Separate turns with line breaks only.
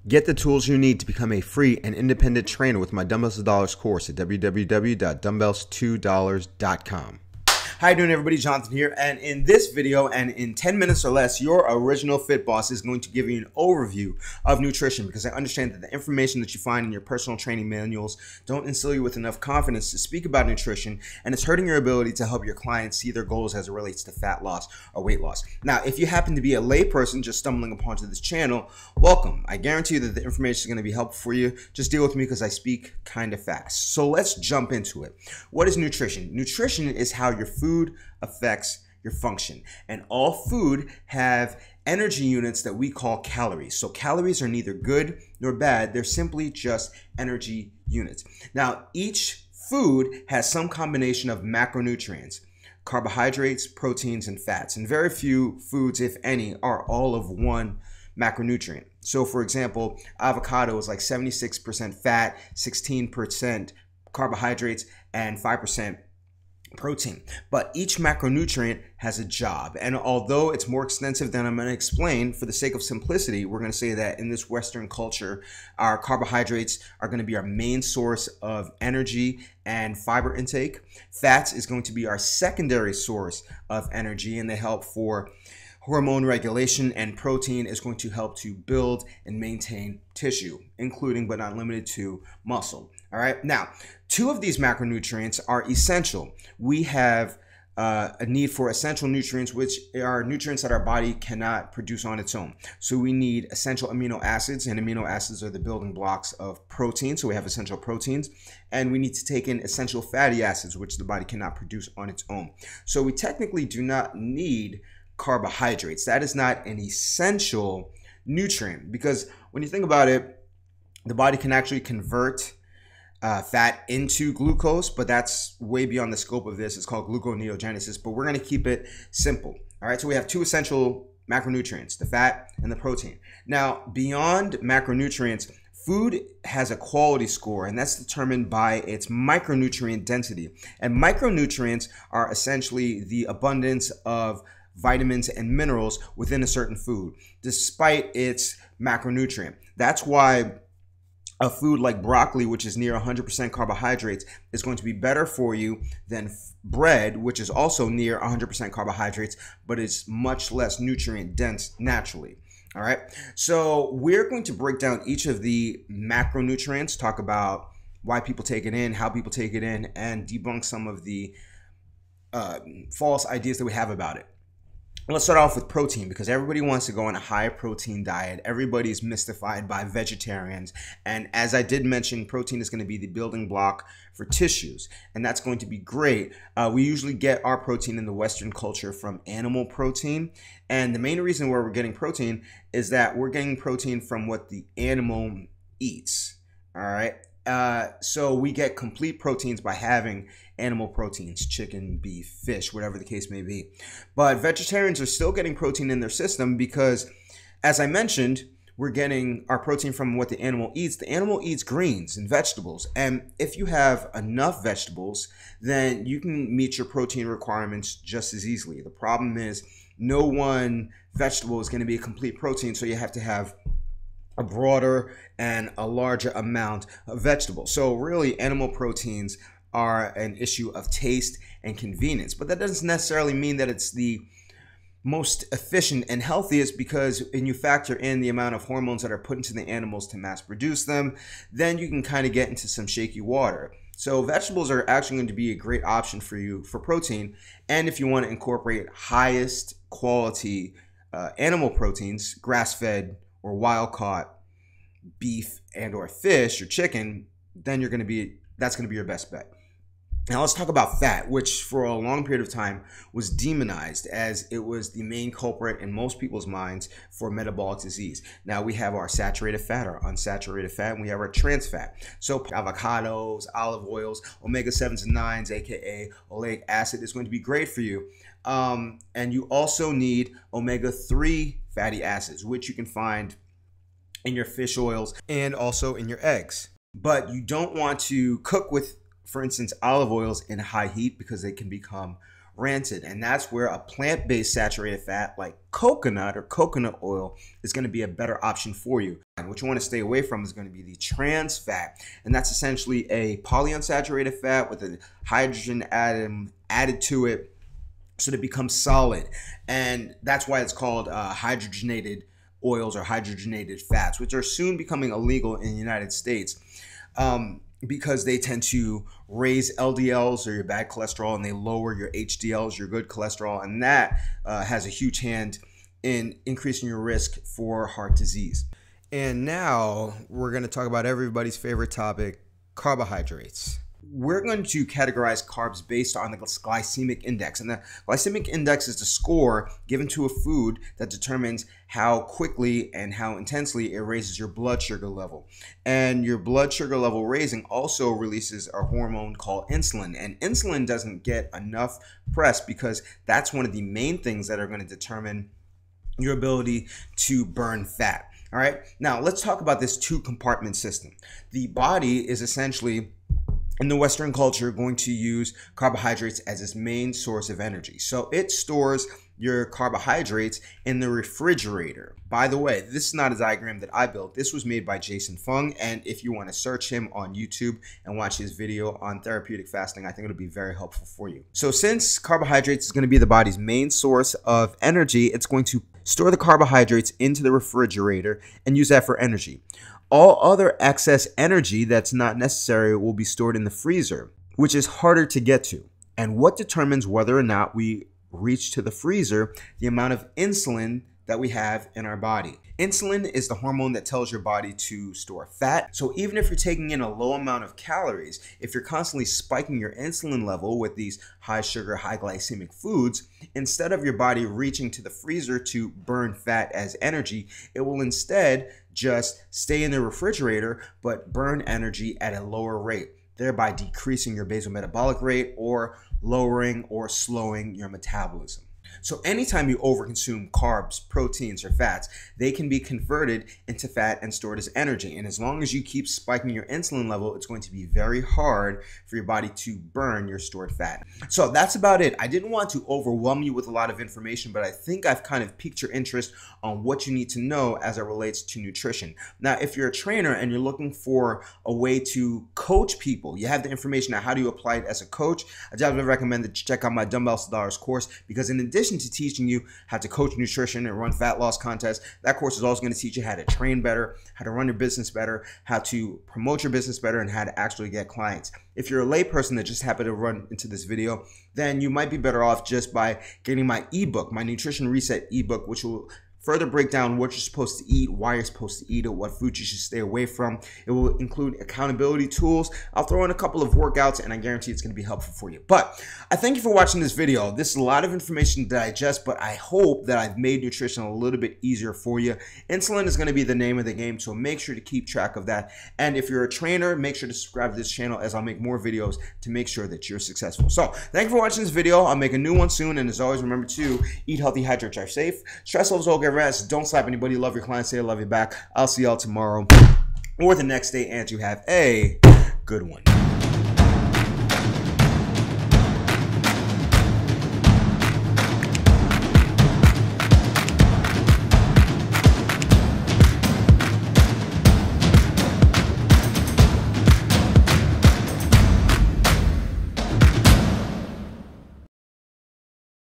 Get the tools you need to become a free and independent trainer with my Dumbbells to Dollars course at www.dumbbells2dollars.com. How you doing, everybody? Jonathan here, and in this video and in 10 minutes or less, your original Fit Boss is going to give you an overview of nutrition, because I understand that the information that you find in your personal training manuals don't instill you with enough confidence to speak about nutrition, and it's hurting your ability to help your clients see their goals as it relates to fat loss or weight loss. Now, if you happen to be a layperson just stumbling upon this channel, welcome. I guarantee you that the information is going to be helpful for you. Just deal with me because I speak kind of fast. So let's jump into it. What is nutrition? Nutrition is how your food affects your function, and all food have energy units that we call calories. So calories are neither good nor bad, they're simply just energy units. Now, each food has some combination of macronutrients: carbohydrates, proteins, and fats, and very few foods, if any, are all of one macronutrient. So for example, avocado is like 76% fat, 16% carbohydrates, and 5% protein. But each macronutrient has a job, and although it's more extensive than I'm going to explain, for the sake of simplicity, we're going to say that in this Western culture, our carbohydrates are going to be our main source of energy and fiber intake. Fats is going to be our secondary source of energy, and they help for hormone regulation, and protein is going to help to build and maintain tissue, including but not limited to muscle. All right. Now, two of these macronutrients are essential. We have a need for essential nutrients, which are nutrients that our body cannot produce on its own. So we need essential amino acids, and amino acids are the building blocks of protein. So we have essential proteins, and we need to take in essential fatty acids, which the body cannot produce on its own. So we technically do not need carbohydrates. That is not an essential nutrient, because when you think about it, the body can actually convert fat into glucose, but that's way beyond the scope of this. It's called gluconeogenesis, but we're going to keep it simple. All right, so we have two essential macronutrients, the fat and the protein. Now, beyond macronutrients, food has a quality score, and that's determined by its micronutrient density. And micronutrients are essentially the abundance of vitamins and minerals within a certain food, despite its macronutrient. That's why a food like broccoli, which is near 100% carbohydrates, is going to be better for you than bread, which is also near 100% carbohydrates, but is much less nutrient dense naturally. All right, so we're going to break down each of the macronutrients, talk about why people take it in, how people take it in, and debunk some of the false ideas that we have about it. Let's start off with protein, because everybody wants to go on a high protein diet. Everybody's mystified by vegetarians. And as I did mention, protein is going to be the building block for tissues, and that's going to be great. We usually get our protein in the Western culture from animal protein. And the main reason why we're getting protein is that we're getting protein from what the animal eats. All right. So we get complete proteins by having animal proteins, chicken, beef, fish, whatever the case may be. But vegetarians are still getting protein in their system because, as I mentioned, we're getting our protein from what the animal eats. The animal eats greens and vegetables. And if you have enough vegetables, then you can meet your protein requirements just as easily. The problem is no one vegetable is going to be a complete protein, so you have to have a broader and a larger amount of vegetables. So really, animal proteins are an issue of taste and convenience, but that doesn't necessarily mean that it's the most efficient and healthiest, because when you factor in the amount of hormones that are put into the animals to mass produce them, then you can kind of get into some shaky water. So vegetables are actually going to be a great option for you for protein. And if you want to incorporate highest quality animal proteins, grass-fed or wild-caught beef and or fish or chicken, then that's going to be your best bet. Now let's talk about fat, which for a long period of time was demonized, as it was the main culprit in most people's minds for metabolic disease. Now we have our saturated fat, our unsaturated fat, and we have our trans fat. So avocados, olive oils, omega-7s and 9s, aka oleic acid, is going to be great for you. And you also need omega-3 fatty acids, which you can find in your fish oils and also in your eggs. But you don't want to cook with, for instance, olive oils in high heat, because they can become rancid. And that's where a plant-based saturated fat like coconut or coconut oil is going to be a better option for you. And what you want to stay away from is going to be the trans fat. And that's essentially a polyunsaturated fat with a hydrogen atom added to it so that it becomes solid. And that's why it's called hydrogenated oils or hydrogenated fats, which are soon becoming illegal in the United States. Because they tend to raise LDLs or your bad cholesterol, and they lower your HDLs, your good cholesterol, and that has a huge hand in increasing your risk for heart disease. And now we're going to talk about everybody's favorite topic, carbohydrates. We're going to categorize carbs based on the glycemic index. And the glycemic index is the score given to a food that determines how quickly and how intensely it raises your blood sugar level. And your blood sugar level raising also releases a hormone called insulin. And insulin doesn't get enough press because that's one of the main things that are going to determine your ability to burn fat. All right. Now let's talk about this two-compartment system. The body is essentially, in the Western culture, going to use carbohydrates as its main source of energy. So it stores your carbohydrates in the refrigerator. By the way, this is not a diagram that I built. This was made by Jason Fung. And if you want to search him on YouTube and watch his video on therapeutic fasting, I think it'll be very helpful for you. So since carbohydrates is going to be the body's main source of energy, it's going to store the carbohydrates into the refrigerator and use that for energy. All other excess energy that's not necessary will be stored in the freezer, which is harder to get to. And what determines whether or not we reach to the freezer? The amount of insulin that we have in our body. Insulin is the hormone that tells your body to store fat. So even if you're taking in a low amount of calories, if you're constantly spiking your insulin level with these high sugar, high glycemic foods, instead of your body reaching to the freezer to burn fat as energy, it will instead just stay in the refrigerator but burn energy at a lower rate, thereby decreasing your basal metabolic rate or lowering or slowing your metabolism. So anytime you overconsume carbs, proteins, or fats, they can be converted into fat and stored as energy. And as long as you keep spiking your insulin level, it's going to be very hard for your body to burn your stored fat. So that's about it. I didn't want to overwhelm you with a lot of information, but I think I've kind of piqued your interest on what you need to know as it relates to nutrition. Now, if you're a trainer and you're looking for a way to coach people, you have the information on how do you apply it as a coach, I definitely recommend that you check out my Dumbbells to Dollars course, because in addition to teaching you how to coach nutrition and run fat loss contests, that course is also going to teach you how to train better, how to run your business better, how to promote your business better, and how to actually get clients. If you're a layperson that just happened to run into this video, then you might be better off just by getting my ebook, my Nutrition Reset ebook, which will further break down what you're supposed to eat, why you're supposed to eat it, what food you should stay away from. It will include accountability tools. I'll throw in a couple of workouts, and I guarantee it's going to be helpful for you. But I thank you for watching this video. This is a lot of information to digest, but I hope that I've made nutrition a little bit easier for you. Insulin is going to be the name of the game, so make sure to keep track of that. And if you're a trainer, make sure to subscribe to this channel, as I'll make more videos to make sure that you're successful. So thank you for watching this video. I'll make a new one soon, and as always, remember to eat healthy, hydrate, drive safe, stress levels all get rest, don't slap anybody, love your clients, say I love you back. I'll see y'all tomorrow or the next day, and you have a good one.